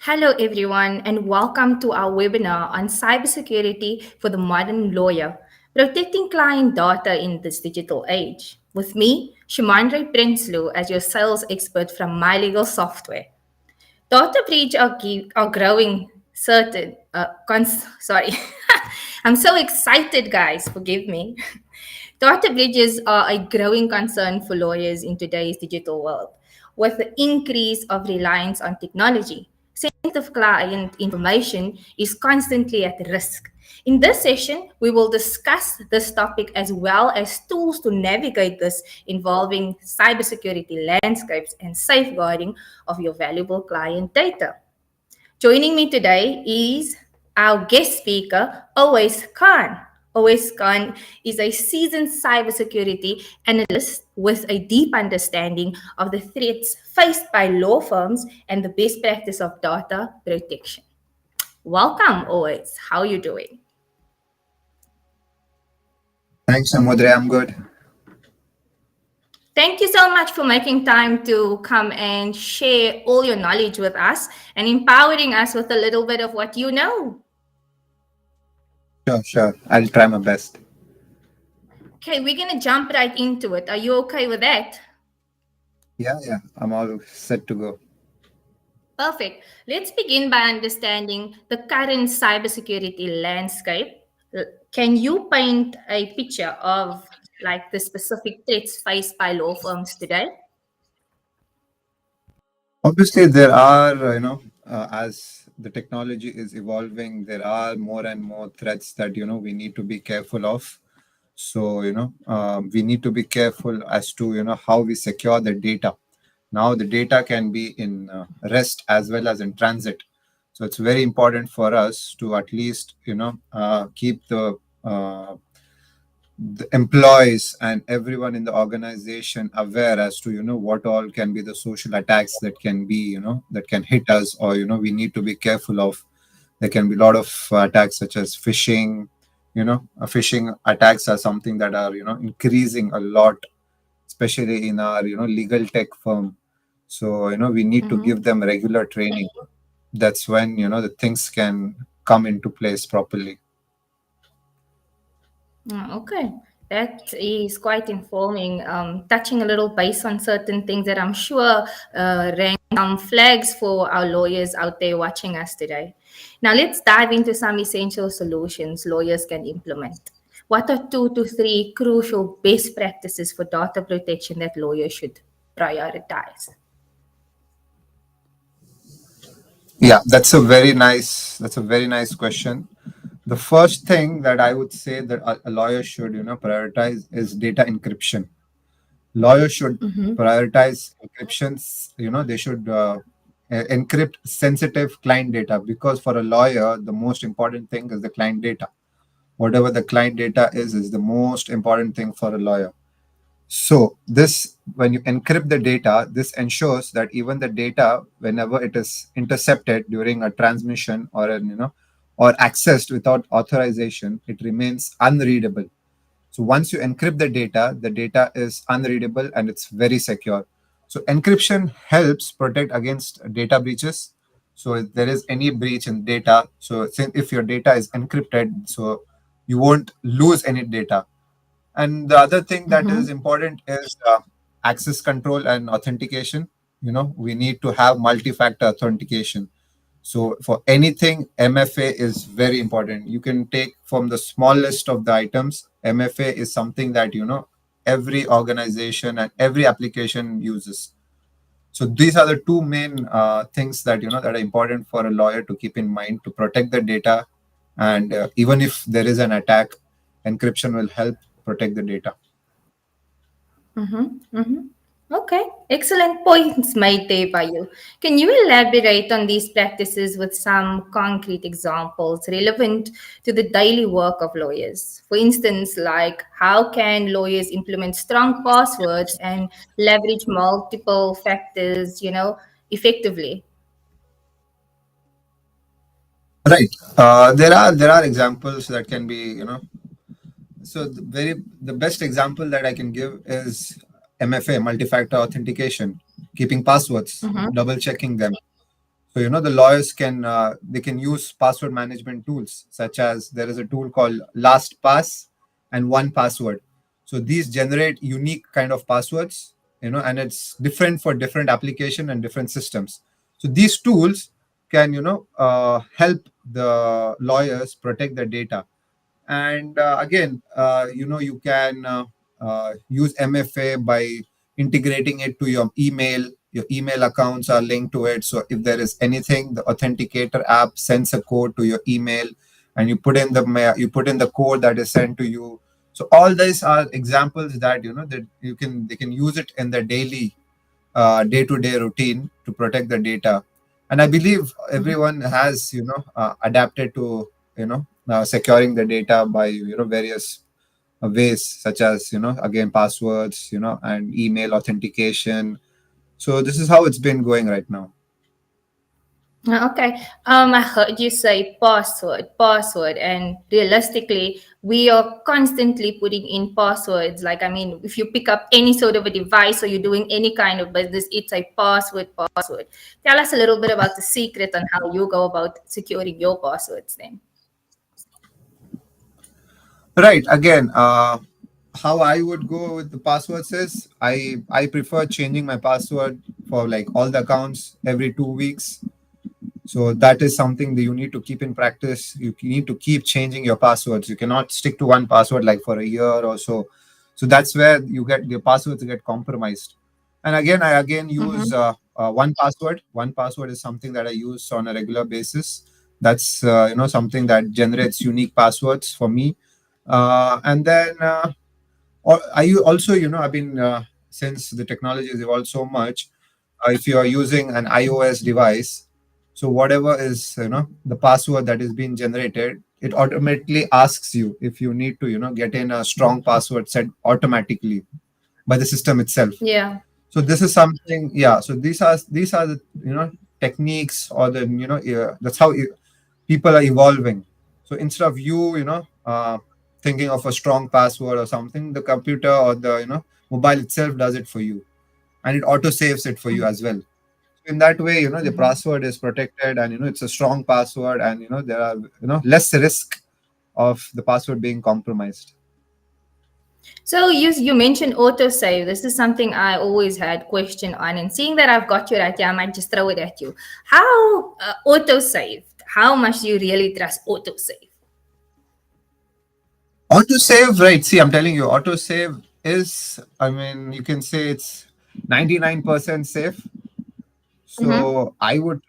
Hello, everyone, and welcome to our webinar on cybersecurity for the modern lawyer, protecting client data in this digital age. With me, Shimandre Prinsloo, as your sales expert from My Legal Software. Data breach are growing certain. Sorry, I'm so excited, guys. Forgive me. Data breaches are a growing concern for lawyers in today's digital world, with the increase of reliance on technology. Sensitive client information is constantly at risk. In this session, we will discuss this topic as well as tools to navigate this involving cybersecurity landscapes and safeguarding of your valuable client data. Joining me today is our guest speaker, Owais Khan. Owais Khan is a seasoned cybersecurity analyst with a deep understanding of the threats faced by law firms and the best practice of data protection. Welcome, Owais. How are you doing? Thanks, Samudra. I'm good. Thank you so much for making time to come and share all your knowledge with us and empowering us with a little bit of what you know. Sure. I'll try my best. Okay, we're going to jump right into it. Are you okay with that? Yeah. I'm all set to go. Perfect. Let's begin by understanding the current cybersecurity landscape. Can you paint a picture of like the specific threats faced by law firms today? Obviously, there are, as the technology is evolving, there are more and more threats that, we need to be careful of. So, we need to be careful as to, how we secure the data. Now, the data can be in rest as well as in transit. So, it's very important for us to at least, keep the employees and everyone in the organization aware as to what all can be the social attacks that can be that can hit us, or we need to be careful of. There can be a lot of attacks such as phishing. Phishing attacks are something that are increasing a lot, especially in our legal tech firm. So we need to Mm-hmm. give them regular training. That's when the things can come into place properly. Okay, that is quite informing. Touching a little base on certain things that I'm sure rang some flags for our lawyers out there watching us today. Now, let's dive into some essential solutions lawyers can implement. What are 2 to 3 crucial best practices for data protection that lawyers should prioritize? Yeah, that's a very nice question. The first thing that I would say that a lawyer should prioritize is data encryption. Lawyers should Mm-hmm. prioritize encryptions. They should encrypt sensitive client data, because for a lawyer the most important thing is the client data. Whatever the client data is the most important thing for a lawyer. So this, when you encrypt the data, this ensures that even the data, whenever it is intercepted during a transmission or or accessed without authorization, it remains unreadable. So once you encrypt the data is unreadable and it's very secure. So encryption helps protect against data breaches. So if there is any breach in data, so if your data is encrypted, so you won't lose any data. And the other thing that is Mm-hmm. important is access control and authentication. We need to have multi-factor authentication. So for anything, MFA is very important. You can take from the small list of the items. MFA is something that every organization and every application uses. So these are the two main things that that are important for a lawyer to keep in mind to protect the data. And even if there is an attack, encryption will help protect the data. Mm-hmm. Mm-hmm. Okay, excellent points made there by you. Can you elaborate on these practices with some concrete examples relevant to the daily work of lawyers? For instance, like how can lawyers implement strong passwords and leverage multiple factors, effectively? Right. There are examples that can be So the best example that I can give is MFA, multi-factor authentication, keeping passwords, Mm-hmm. double checking them. So the lawyers can they can use password management tools, such as there is a tool called LastPass and One Password. So these generate unique kind of passwords, and it's different for different application and different systems. So these tools can help the lawyers protect the data. And again, you can use MFA by integrating it to your email. Your email accounts are linked to it, so if there is anything, the authenticator app sends a code to your email, and you put in the code that is sent to you. So all these are examples that that they can use it in their daily day-to-day routine to protect the data. And I believe everyone has adapted to securing the data by various ways, such as again, passwords, and email authentication. So this is how it's been going right now. Okay. I heard you say password, and realistically, we are constantly putting in passwords. Like, I mean, if you pick up any sort of a device or you're doing any kind of business, it's a password. Tell us a little bit about the secret on how you go about securing your passwords then. Right. Again, how I would go with the passwords is I prefer changing my password for like all the accounts every 2 weeks. So that is something that you need to keep in practice. You need to keep changing your passwords. You cannot stick to one password like for a year or so. So that's where you get your passwords get compromised. And again, I again use one password. One password is something that I use on a regular basis. That's something that generates unique passwords for me. And then or I also I've been since the technology has evolved so much, if you are using an iOS device, so whatever is the password that is being generated, it automatically asks you if you need to get in a strong password set automatically by the system itself. Yeah. So this is something, yeah. So these are the techniques, or the that's how people are evolving. So instead of thinking of a strong password or something, the computer or the mobile itself does it for you, and it auto saves it for you as well. In that way, the password is protected, and it's a strong password, and there are less risk of the password being compromised. So you mentioned autosave. This is something I always had question on, and seeing that I've got you right here, I might just throw it at you. How autosave? How much do you really trust autosave? Autosave, right? See, I'm telling you, autosave is, I mean, you can say it's 99% safe. Mm-hmm. So I would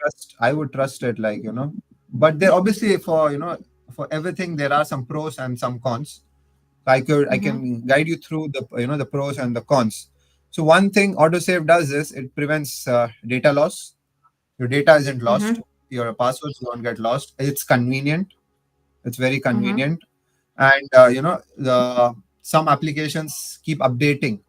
trust it, like but there obviously, for everything there are some pros and some cons. I Mm-hmm. can guide you through the pros and the cons. So one thing autosave does is it prevents data loss. Your data isn't lost. Mm-hmm. Your passwords don't get lost. It's convenient. It's very Mm-hmm. convenient. And the some applications keep updating.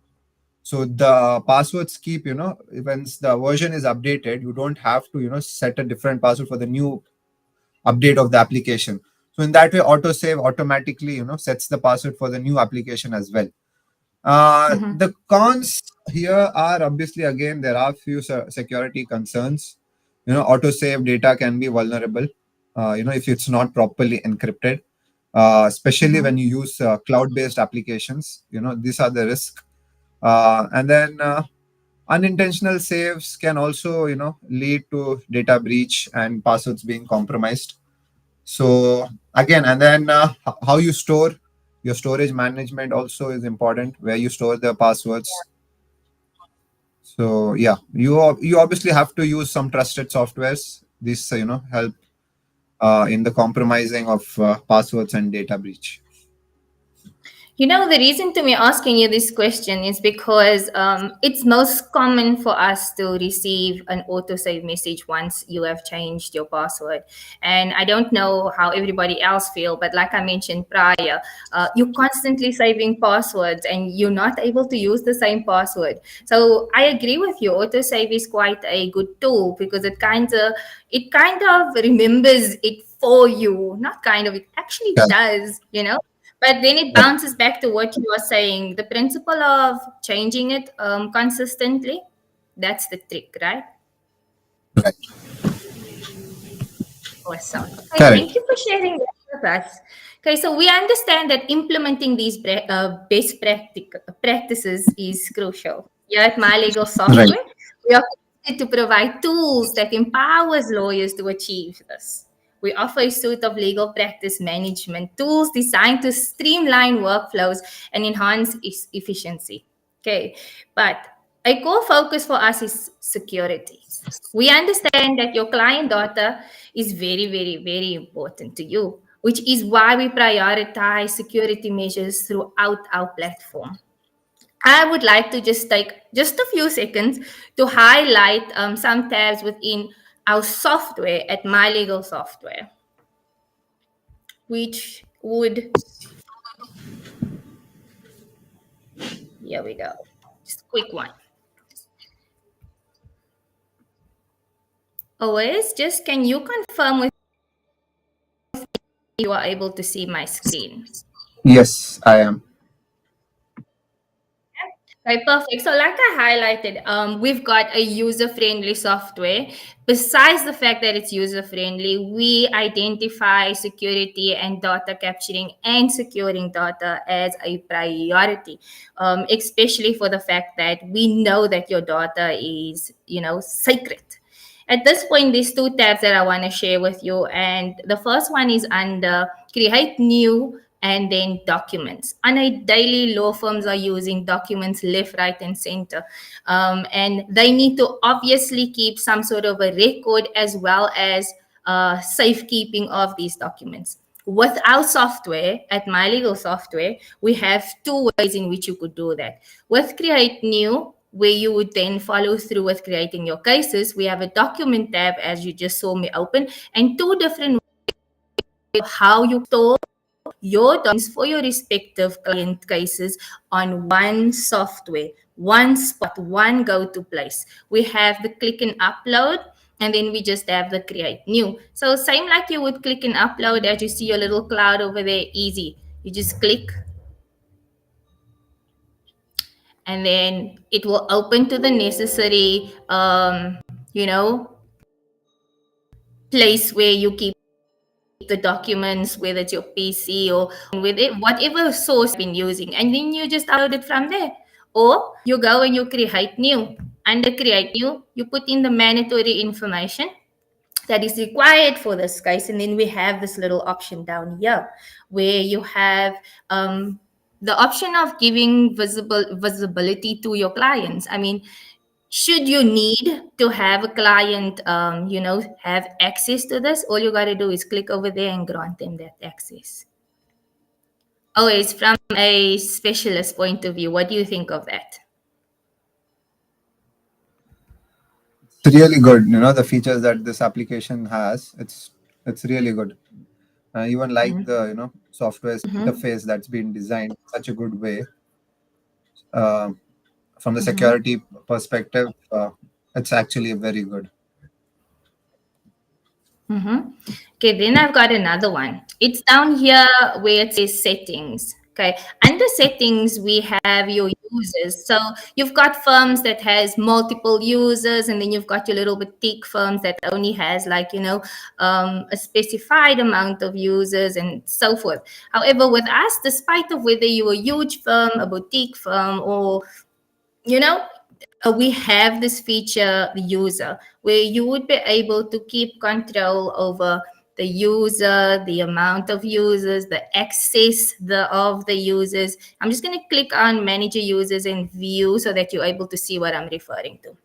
So the passwords keep, once the version is updated, you don't have to set a different password for the new update of the application. So in that way, autosave automatically sets the password for the new application as well. Mm-hmm. The cons here are, obviously, again, there are few security concerns. Autosave data can be vulnerable. If it's not properly encrypted, especially Mm-hmm. when you use cloud-based applications. These are the risk. And then unintentional saves can also lead to data breach and passwords being compromised. So again, and then how you store your storage management also is important, where you store the passwords. So yeah, you obviously have to use some trusted softwares. This help in the compromising of passwords and data breach. You know, the reason to me asking you this question is because it's most common for us to receive an autosave message once you have changed your password. And I don't know how everybody else feel, but like I mentioned prior, you're constantly saving passwords and you're not able to use the same password. So I agree with you. Autosave is quite a good tool because it kind of remembers it for you. Not kind of, it actually Yeah, does, you know. But then it right, bounces back to what you are saying. The principle of changing it consistently, that's the trick, right? right. Awesome. Okay, thank Correct. you for sharing that with us. Okay, so we understand that implementing these best practices is crucial. Here at My Legal Right. Software, we are committed to provide tools that empowers lawyers to achieve this. We offer a suite of legal practice management tools designed to streamline workflows and enhance efficiency. Okay, but a core focus for us is security. We understand that your client data is very, very, very important to you, which is why we prioritize security measures throughout our platform. I would like to just take just a few seconds to highlight some tabs within our software at My Legal Software, which would, here we go, just a quick one. Always, just can you confirm with you are able to see my screen? Yes, I am. Okay, perfect. So, like I highlighted, we've got a user-friendly software. Besides the fact that it's user-friendly, we identify security and data capturing and securing data as a priority, especially for the fact that we know that your data is, sacred. At this point, these two tabs that I want to share with you, and the first one is under Create New and then documents. On a daily, law firms are using documents left, right, and center. And they need to obviously keep some sort of a record as well as safekeeping of these documents. With our software, at My Legal Software, we have two ways in which you could do that. With Create New, where you would then follow through with creating your cases, we have a document tab, as you just saw me open, and two different ways of how you store your documents for your respective client cases on one software, one spot, one go-to place. We have the click and upload, and then we just have the create new. So same like you would click and upload, as you see your little cloud over there, easy. You just click and then it will open to the necessary you know place where you keep the documents, whether it's your PC or with it, whatever source you've been using, and then you just upload it from there. Or you go and you create new. Under create new, you put in the mandatory information that is required for this case, and then we have this little option down here where you have the option of giving visibility to your clients. I mean, should you need to have a client have access to this, all you got to do is click over there and grant them that access. Always from a specialist point of view, what do you think of that? It's really good. The features that this application has. It's really good. Even like the software's Mm-hmm. interface that's been designed in such a good way. Uh, from the Mm-hmm. security perspective, it's actually very good. Mm-hmm. Okay, then I've got another one. It's down here where it says settings. Okay, under settings we have your users. So you've got firms that has multiple users, and then you've got your little boutique firms that only has a specified amount of users and so forth. However, with us, despite of whether you're a huge firm, a boutique firm, or you know we have this feature, the user, where you would be able to keep control over the user, the amount of users, the access of the users. I'm just going to click on manage your users and view so that you're able to see what I'm referring to.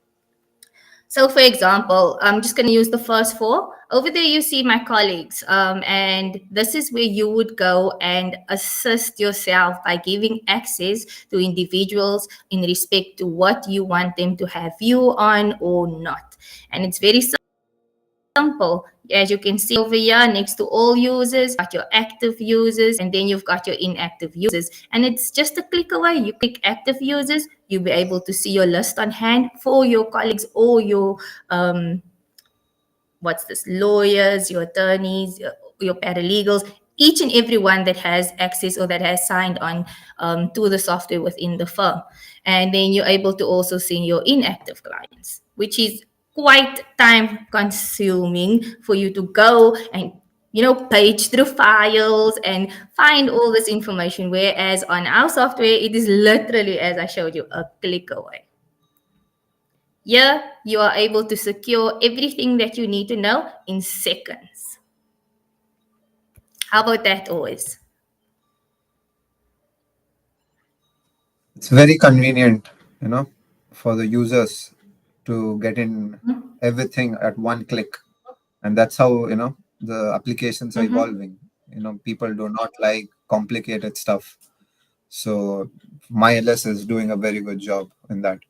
So, for example, I'm just going to use the first four. Over there, you see my colleagues, and this is where you would go and assist yourself by giving access to individuals in respect to what you want them to have view on or not. And it's very simple. As you can see over here, next to all users, got your active users, and then you've got your inactive users. And it's just a click away. You click active users, you'll be able to see your list on hand for your colleagues or your lawyers, your attorneys, your paralegals, each and every one that has access or that has signed on to the software within the firm. And then you're able to also see your inactive clients, which is quite time consuming for you to go and page through files and find all this information, whereas on our software it is literally, as I showed you, a click away. Here you are able to secure everything that you need to know in seconds. How about that, always? It's very convenient, for the users to get in everything at one click. And that's how, the applications are Mm-hmm. evolving. People do not like complicated stuff. So MyLS is doing a very good job in that.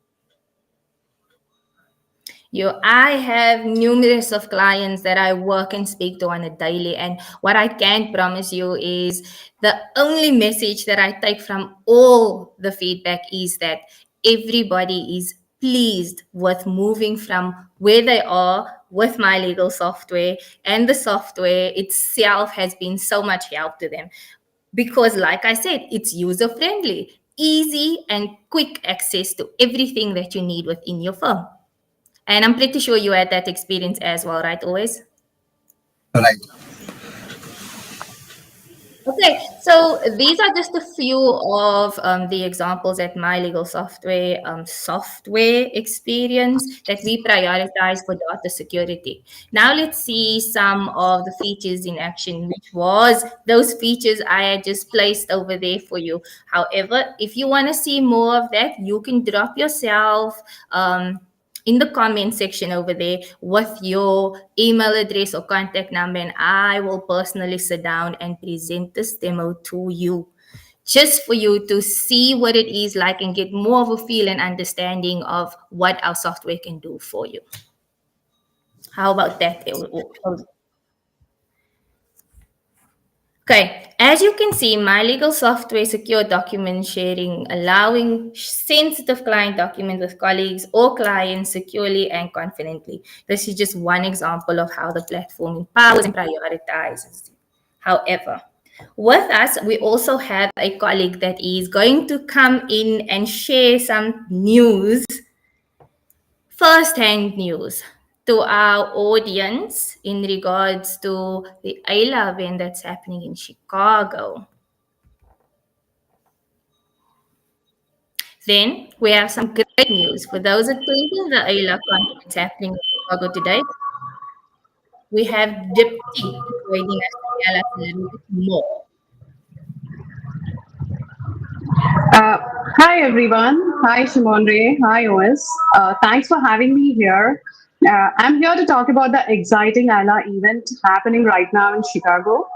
I have numerous of clients that I work and speak to on a daily, and what I can promise you is the only message that I take from all the feedback is that everybody is pleased with moving from where they are with my legal software, and the software itself has been so much help to them because, like I said, it's user friendly, easy, and quick access to everything that you need within your firm. And I'm pretty sure you had that experience as well, right? Always. Right. Okay, so these are just a few of the examples at my legal software experience that we prioritize for data security. Now let's see some of the features in action, which was those features I had just placed over there for you. However, if you want to see more of that, you can drop yourself in the comment section over there with your email address or contact number, and I will personally sit down and present this demo to you just for you to see what it is like and get more of a feel and understanding of what our software can do for you. How about that? Okay, as you can see, my legal software secure document sharing, allowing sensitive client documents with colleagues or clients securely and confidently. This is just one example of how the platform empowers and prioritizes. However, with us, we also have a colleague that is going to come in and share some news, first-hand news to our audience in regards to the AILA event that's happening in Chicago. Then we have some great news for those attending the AILA conference happening in Chicago today. We have Dipti joining us to tell us a little bit more. Uh, Hi everyone. Hi Shimon Ray. Hi OS. Thanks for having me here. I'm here to talk about the exciting ALA event happening right now in Chicago.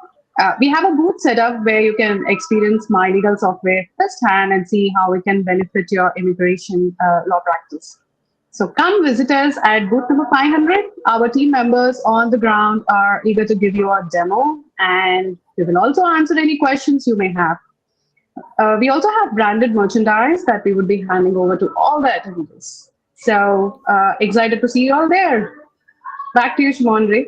We have a booth set up where you can experience my legal software firsthand and see how it can benefit your immigration law practice. So come visit us at booth number 500. Our team members on the ground are eager to give you a demo, and we will also answer any questions you may have. We also have branded merchandise that we would be handing over to all the attendees. So excited to see you all there. Back to you, Shimon.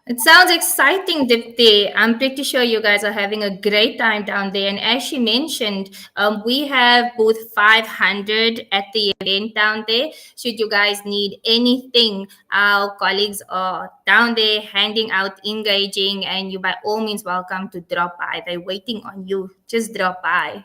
It sounds exciting, Dipti. I'm pretty sure you guys are having a great time down there. And as she mentioned, we have booth 500 at the event down there. Should you guys need anything, our colleagues are down there handing out, engaging, and you by all means welcome to drop by. They're waiting on you. Just drop by.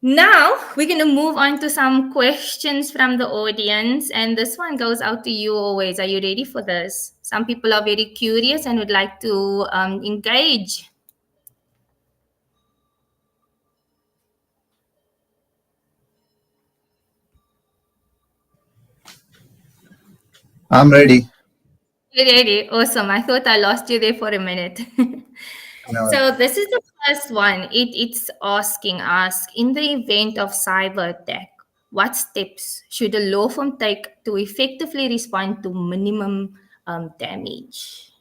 Now we're going to move on to some questions from the audience, and this one goes out to you always. Are you ready for this? Some people are very curious and would like to engage. I'm ready. You ready? Awesome. I thought I lost you there for a minute. No, So this is the first one. It's asking us, in the event of cyber attack, what steps should a law firm take to effectively respond to minimum damage?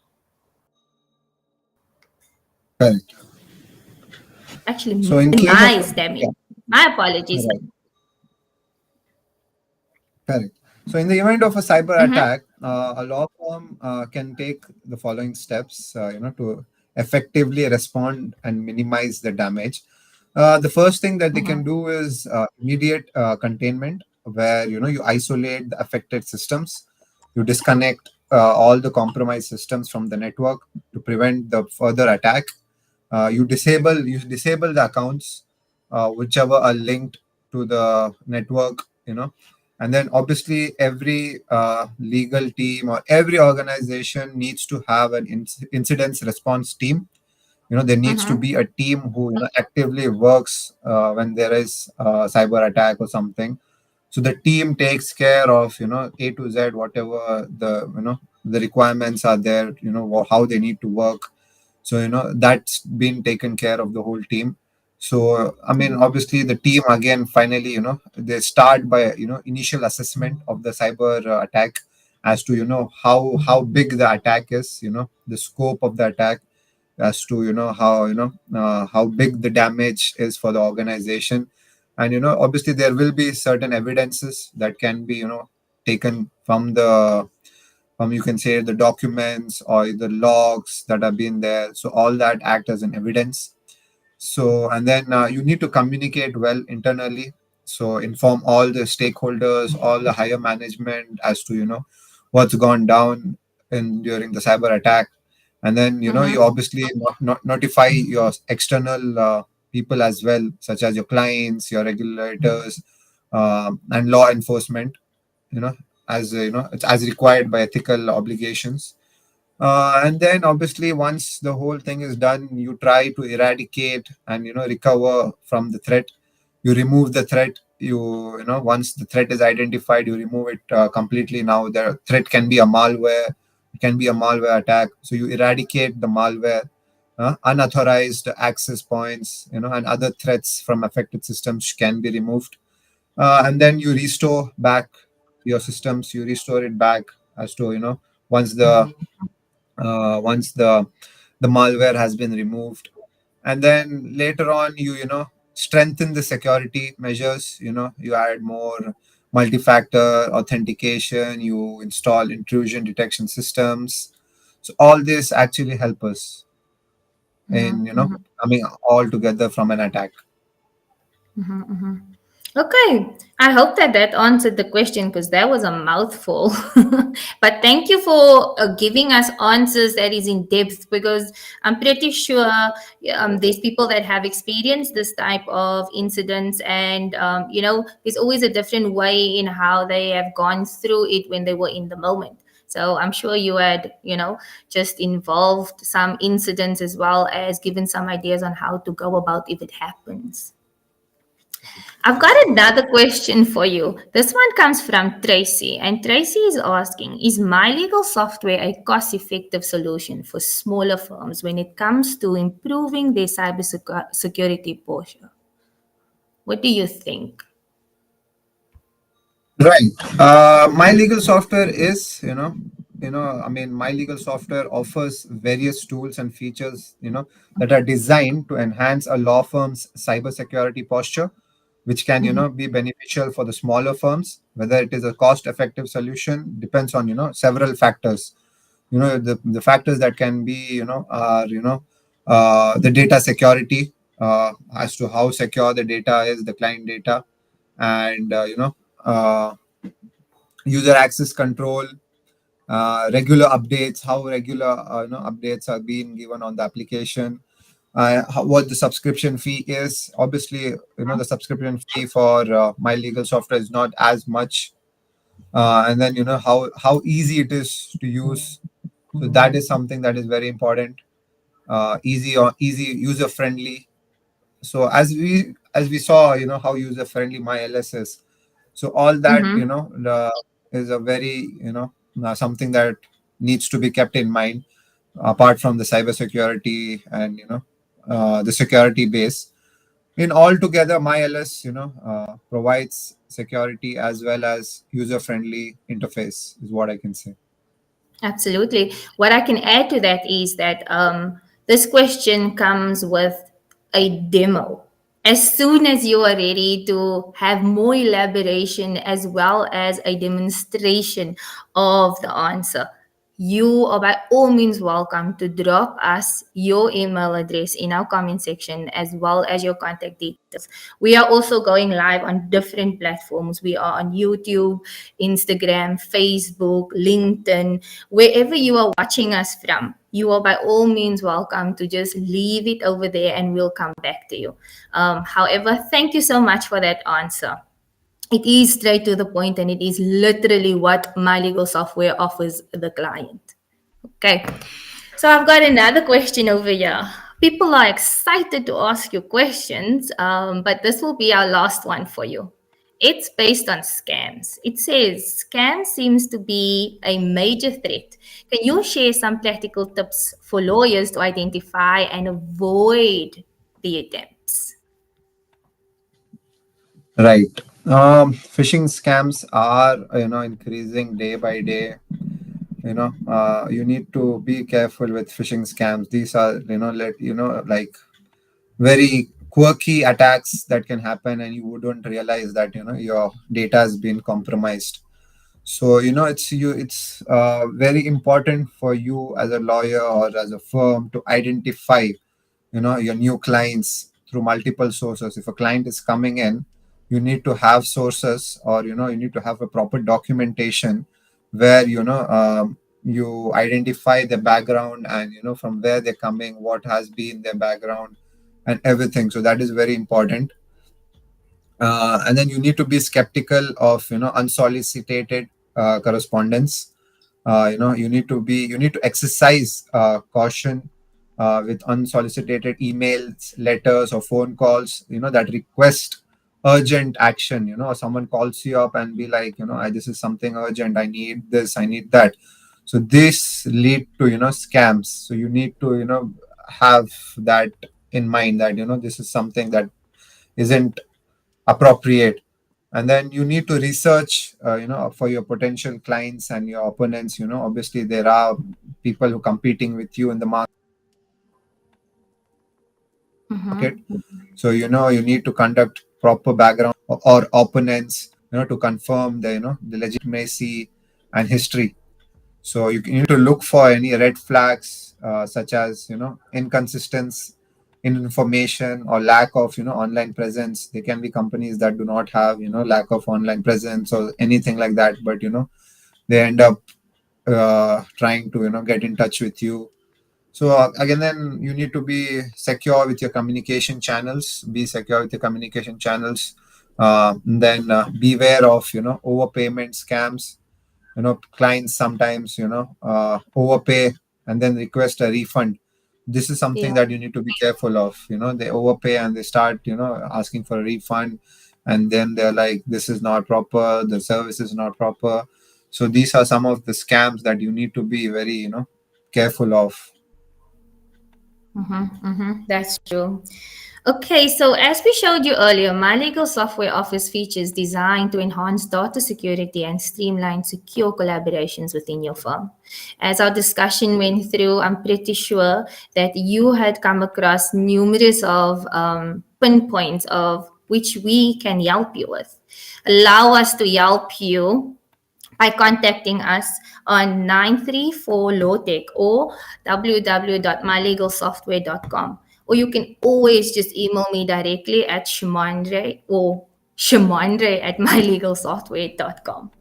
correct. Actually, So in case of minimize damage. yeah, My apologies. right, correct. So in the event of a cyber Mm-hmm. attack, a law firm can take the following steps, to effectively respond and minimize the damage. The first thing that they can Mm-hmm. do is immediate containment. where you isolate the affected systems, you disconnect all the compromised systems from the network to prevent the further attack. You disable the accounts whichever are linked to the network, and then obviously every legal team or every organization needs to have an incidents response team. There needs to Mm-hmm. be a team who actively works when there is a cyber attack or something. So the team takes care of A to Z, whatever the requirements are there, how they need to work. So that's been taken care of the whole team. So I mean, obviously the team again finally they start by initial assessment of the cyber attack, as to how big the attack is, the scope of the attack, as to how big the damage is for the organization. And obviously there will be certain evidences that can be taken from, you can say, the documents or the logs that have been there, so all that act as an evidence. So, and then you need to communicate well internally. So, inform all the stakeholders, all the higher management, as to what's gone down in during the cyber attack. And then you Mm-hmm. obviously notify your external people as well, such as your clients, your regulators, and law enforcement. You know, as it's as required by ethical obligations. And then obviously once the whole thing is done, you try to eradicate and recover from the threat. You remove the threat. Once the threat is identified, you remove it completely. Now the threat can be a malware, it can be a malware attack. So you eradicate the malware, unauthorized access points, and other threats from affected systems can be removed. And then you restore back your systems. You restore it back, as to once the malware has been removed. And then later on, you strengthen the security measures. You add more multi-factor authentication, you install intrusion detection systems. So all this actually help us in Mm-hmm. coming all together from an attack. Mm-hmm. Mm-hmm. Okay, I hope that that answered the question because that was a mouthful. But thank you for giving us answers that is in depth because I'm pretty sure there's people that have experienced this type of incidents, and there's always a different way in how they have gone through it when they were in the moment. So I'm sure you had, just involved some incidents as well as given some ideas on how to go about if it happens. I've got another question for you. This one comes from Tracy, and Tracy is asking: is my legal software a cost effective solution for smaller firms when it comes to improving their cybersecurity posture? What do you think? Right. My legal software is, I mean, my legal software offers various tools and features, that are designed to enhance a law firm's cybersecurity posture, which can, Mhm. be beneficial for the smaller firms. Whether it is a cost-effective solution depends on, several factors. The factors that can be, are, the data security, as to how secure the data is, the client data, and, uh, user access control, regular updates, how regular updates are being given on the application, what the subscription fee is. Obviously, the subscription fee for my legal software is not as much, and then how easy it is to use. So that is something that is very important. Easy or easy user friendly. So as we saw, how user friendly my ls is. So all that Mhm. is a very something that needs to be kept in mind, apart from the cybersecurity and the security base. In altogether, my ls provides security as well as user friendly interface, is what I can say. Absolutely. What I can add to that is that this question comes with a demo. As soon as you are ready to have more elaboration as well as a demonstration of the answer, you are by all means welcome to drop us your email address in our comment section as well as your contact details. We are also going live on different platforms. We are on YouTube, Instagram, Facebook, LinkedIn, wherever you are watching us from. You are by all means welcome to just leave it over there and we'll come back to you. However, thank you so much for that answer. It is straight to the point and it is literally what my legal software offers the client. Okay, so I've got another question over here. People are excited to ask you questions, but this will be our last one for you. It's based on scams. It says scam seems to be a major threat. Can you share some practical tips for lawyers to identify and avoid the attempts? Right. Phishing scams are increasing day by day. You need to be careful with phishing scams. These are like very quirky attacks that can happen, and you wouldn't realize that your data has been compromised. So it's very important for you as a lawyer or as a firm to identify your new clients through multiple sources. If a client is coming in, you need to have sources, or you need to have a proper documentation where you identify the background, and from where they're coming, what has been their background and everything. So that is very important. And then you need to be skeptical of unsolicited correspondence. You need to exercise caution with unsolicited emails, letters, or phone calls that request urgent action. Or someone calls you up and be like, this is something urgent, I need this, I need that. So this lead to scams. So you need to have that in mind, that this is something that isn't appropriate. And then you need to research for your potential clients and your opponents. Obviously there are people who competing with you in the market. Mm-hmm. So you need to conduct proper background or opponents to confirm the the legitimacy and history. So you need to look for any red flags, such as inconsistency in information or lack of online presence. There can be companies that do not have lack of online presence or anything like that, but they end up trying to get in touch with you. So again, then you need to be secure with your communication channels. Be secure with your communication channels. Then beware of overpayment scams. Clients sometimes overpay and then request a refund. This is something Yeah. that you need to be careful of. They overpay and they start asking for a refund, and then they're like, this is not proper, the service is not proper. So these are some of the scams that you need to be very careful of. Mm-hmm, mm-hmm. That's true. Okay, so as we showed you earlier, my legal software offers features designed to enhance data security and streamline secure collaborations within your firm. As our discussion went through, I'm pretty sure that you had come across numerous of pinpoints of which we can help you with. Allow us to help you by contacting us on 934 Lowtech or www.mylegalsoftware.com. Or you can always just email me directly at Shimandre or Shimandre at mylegalsoftware.com.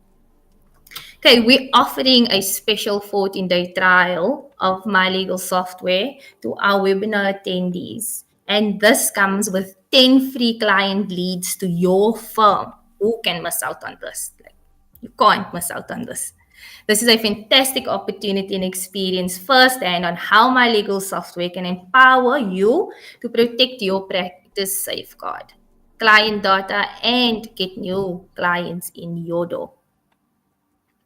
Okay, we're offering a special 14-day trial of My Legal Software to our webinar attendees. And this comes with 10 free client leads to your firm. Who can miss out on this? Like, you can't miss out on this. This is a fantastic opportunity and experience firsthand on how My Legal Software can empower you to protect your practice, safeguard client data, and get new clients in your door.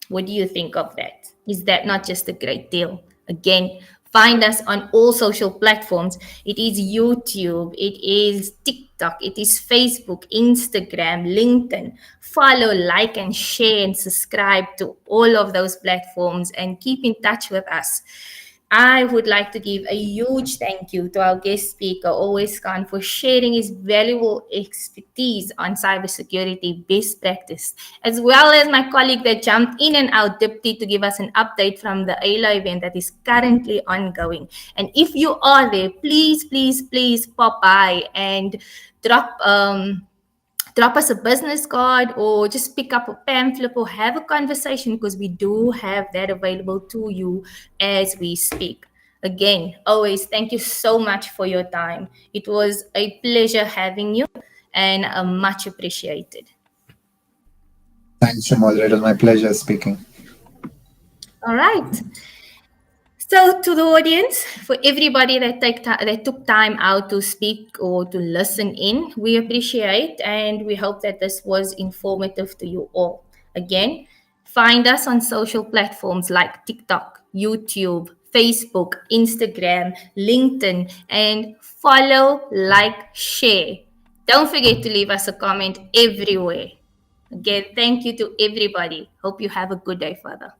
What do you think of that? Is that not just a great deal? Again, find us on all social platforms. It is YouTube, it is TikTok, it is Facebook, Instagram, LinkedIn. Follow, like, and share and subscribe to all of those platforms and keep in touch with us. I would like to give a huge thank you to our guest speaker, Always Khan, for sharing his valuable expertise on cybersecurity best practice, as well as my colleague that jumped in and out, Dipti, to give us an update from the ALA event that is currently ongoing. And if you are there, please, please, please pop by and drop drop us a business card or just pick up a pamphlet or have a conversation, because we do have that available to you as we speak. Again, always thank you so much for your time. It was a pleasure having you, and much appreciated. Thanks, Shimol. It was my pleasure speaking. All right. So, to the audience, for everybody that took time out to speak or to listen in, we appreciate and we hope that this was informative to you all. Again, find us on social platforms like TikTok, YouTube, Facebook, Instagram, LinkedIn, and follow, like, share. Don't forget to leave us a comment everywhere. Again, thank you to everybody. Hope you have a good day further.